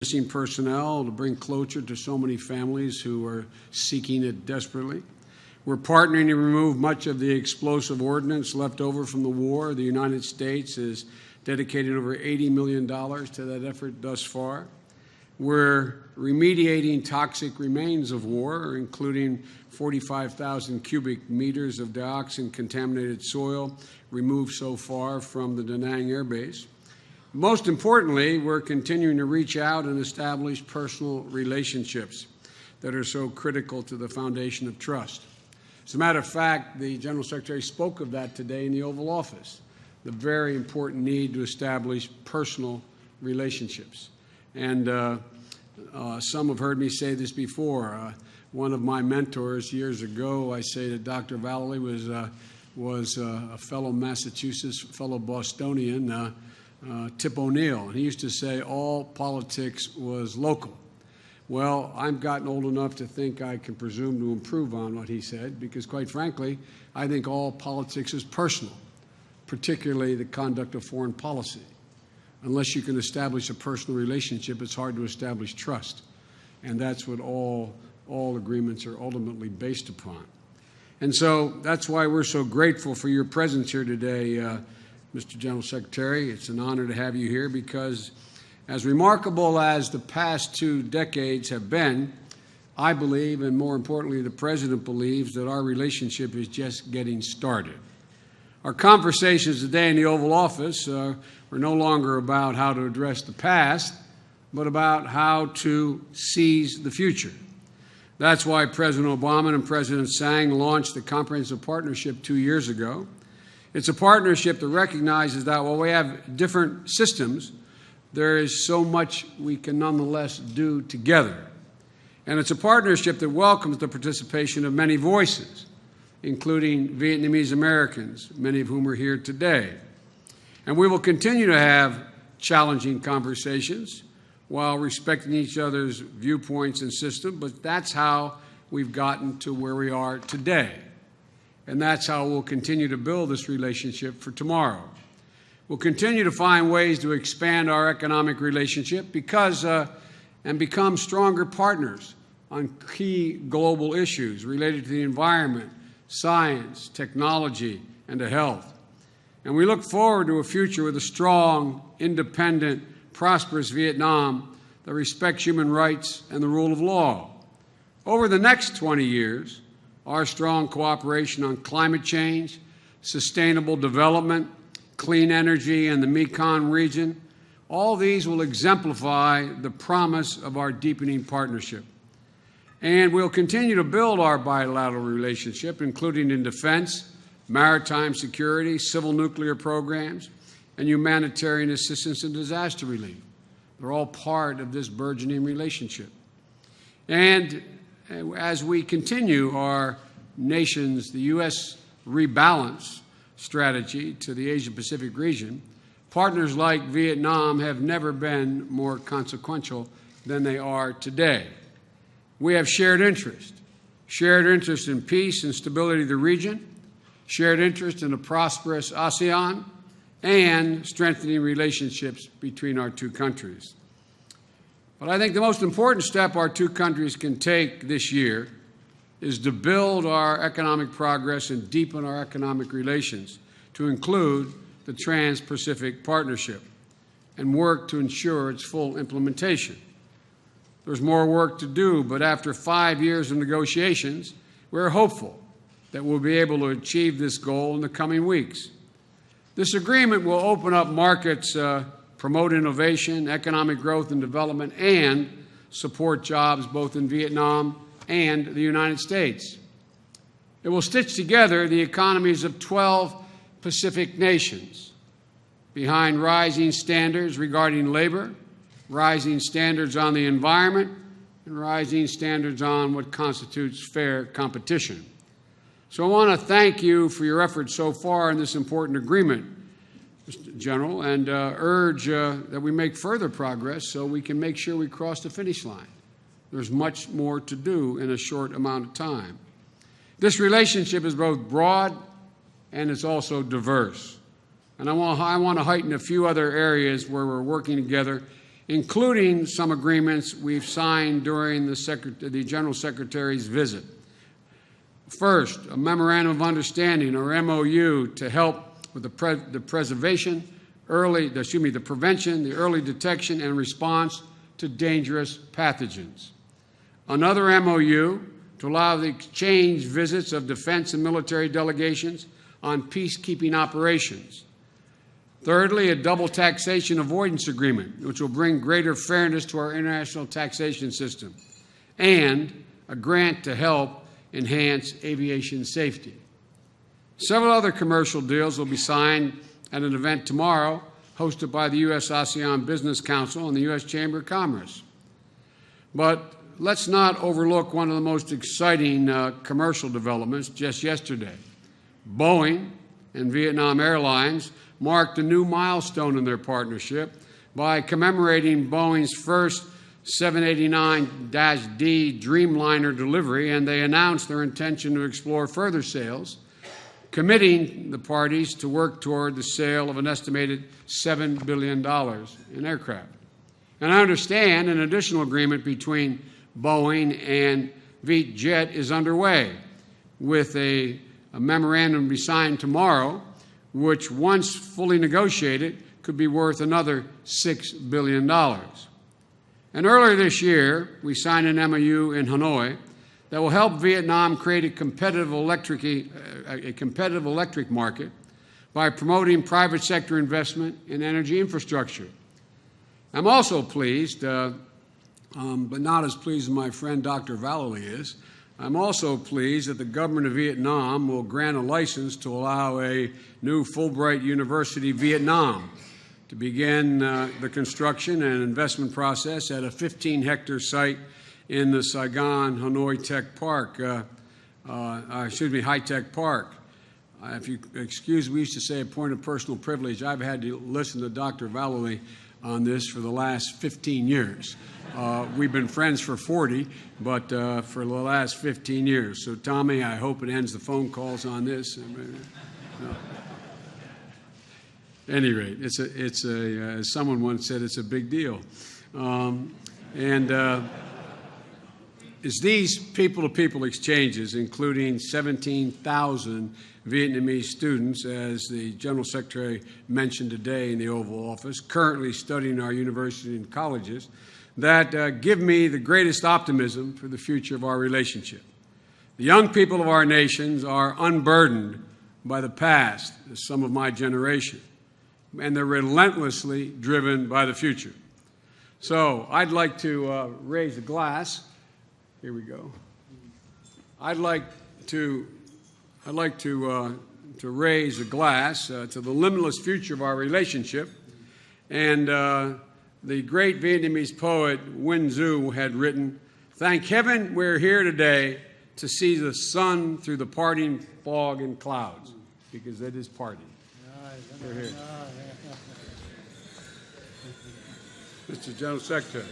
missing personnel to bring closure to so many families who are seeking it desperately. We're partnering to remove much of the explosive ordnance left over from the war. The United States has dedicated over $80 million to that effort thus far. We're remediating toxic remains of war, including 45,000 cubic meters of dioxin-contaminated soil removed so far from the Da Nang Air Base. Most importantly, we're continuing to reach out and establish personal relationships that are so critical to the foundation of trust. As a matter of fact, the General Secretary spoke of that today in the Oval Office, the very important need to establish personal relationships. And some have heard me say this before. One of my mentors years ago, I say that Dr. Vallely was a fellow Massachusetts, fellow Bostonian, Tip O'Neill. And he used to say all politics was local. Well, I've gotten old enough to think I can presume to improve on what he said, because quite frankly, I think all politics is personal, particularly the conduct of foreign policy. Unless you can establish a personal relationship, it's hard to establish trust. And that's what all agreements are ultimately based upon. And so that's why we're so grateful for your presence here today, Mr. General Secretary. It's an honor to have you here because as remarkable as the past 2 decades have been, I believe, and more importantly, the President believes, that our relationship is just getting started. Our conversations today in the Oval Office were no longer about how to address the past, but about how to seize the future. That's why President Obama and President Tsang launched the Comprehensive Partnership 2 years ago. It's a partnership that recognizes that while we have different systems, there is so much we can nonetheless do together. And it's a partnership that welcomes the participation of many voices, including Vietnamese Americans, many of whom are here today. And we will continue to have challenging conversations while respecting each other's viewpoints and system, but that's how we've gotten to where we are today. And that's how we'll continue to build this relationship for tomorrow. We'll continue to find ways to expand our economic relationship and become stronger partners on key global issues related to the environment, science, technology, and to health. And we look forward to a future with a strong, independent, prosperous Vietnam that respects human rights and the rule of law. Over the next 20 years, our strong cooperation on climate change, sustainable development, clean energy in the Mekong region, all these will exemplify the promise of our deepening partnership. And we'll continue to build our bilateral relationship, including in defense, maritime security, civil nuclear programs, and humanitarian assistance and disaster relief. They're all part of this burgeoning relationship. And as we continue our nation's, the U.S. rebalance strategy to the Asia-Pacific region, partners like Vietnam have never been more consequential than they are today. We have shared interest in peace and stability of the region, shared interest in a prosperous ASEAN, and strengthening relationships between our 2 countries. But I think the most important step our 2 countries can take this year is to build our economic progress and deepen our economic relations, to include the Trans-Pacific Partnership, and work to ensure its full implementation. There's more work to do, but after 5 years of negotiations, we're hopeful that we'll be able to achieve this goal in the coming weeks. This agreement will open up markets, promote innovation, economic growth and development, and support jobs both in Vietnam and the United States. It will stitch together the economies of 12 Pacific nations behind rising standards regarding labor, rising standards on the environment, and rising standards on what constitutes fair competition. So I want to thank you for your efforts so far in this important agreement, Mr. General, and urge that we make further progress so we can make sure we cross the finish line. There's much more to do in a short amount of time. This relationship is both broad and it's also diverse. And I want to heighten a few other areas where we're working together including some agreements we've signed during the General Secretary's visit. First, a Memorandum of Understanding, or MOU, to help with the prevention, the early detection, and response to dangerous pathogens. Another MOU to allow the exchange visits of defense and military delegations on peacekeeping operations. Thirdly, a double taxation avoidance agreement, which will bring greater fairness to our international taxation system, and a grant to help enhance aviation safety. Several other commercial deals will be signed at an event tomorrow hosted by the U.S. ASEAN Business Council and the U.S. Chamber of Commerce. But let's not overlook one of the most exciting commercial developments just yesterday. Boeing and Vietnam Airlines marked a new milestone in their partnership by commemorating Boeing's first 789-D Dreamliner delivery, and they announced their intention to explore further sales, committing the parties to work toward the sale of an estimated $7 billion in aircraft. And I understand an additional agreement between Boeing and Vietjet is underway, with a memorandum to be signed tomorrow, which, once fully negotiated, could be worth another $6 billion. And earlier this year, we signed an MOU in Hanoi that will help Vietnam create a competitive electric market by promoting private sector investment in energy infrastructure. I'm also pleased, but not as pleased as my friend Dr. Vallely is, I'm also pleased that the government of Vietnam will grant a license to allow a new Fulbright University Vietnam to begin the construction and investment process at a 15-hectare site in the Saigon Hanoi Tech Park, High-Tech Park. If you excuse, we used to say a point of personal privilege. I've had to listen to Dr. Vallely on this for the last 15 years. We've been friends for 40, but for the last 15 years. So, Tommy, I hope it ends the phone calls on this. At any rate, it's as someone once said, it's a big deal. It's these people-to-people exchanges, including 17,000 Vietnamese students, as the General Secretary mentioned today in the Oval Office, currently studying our universities and colleges, that give me the greatest optimism for the future of our relationship. The young people of our nations are unburdened by the past, as some of my generation, and they're relentlessly driven by the future. So I'd like to raise a glass. Here we go. I'd like to raise a glass to the limitless future of our relationship. And the great Vietnamese poet Nguyen Du had written, "Thank heaven we're here today to see the sun through the parting fog and clouds," because it is parting. We're here. Mr. General Secretary.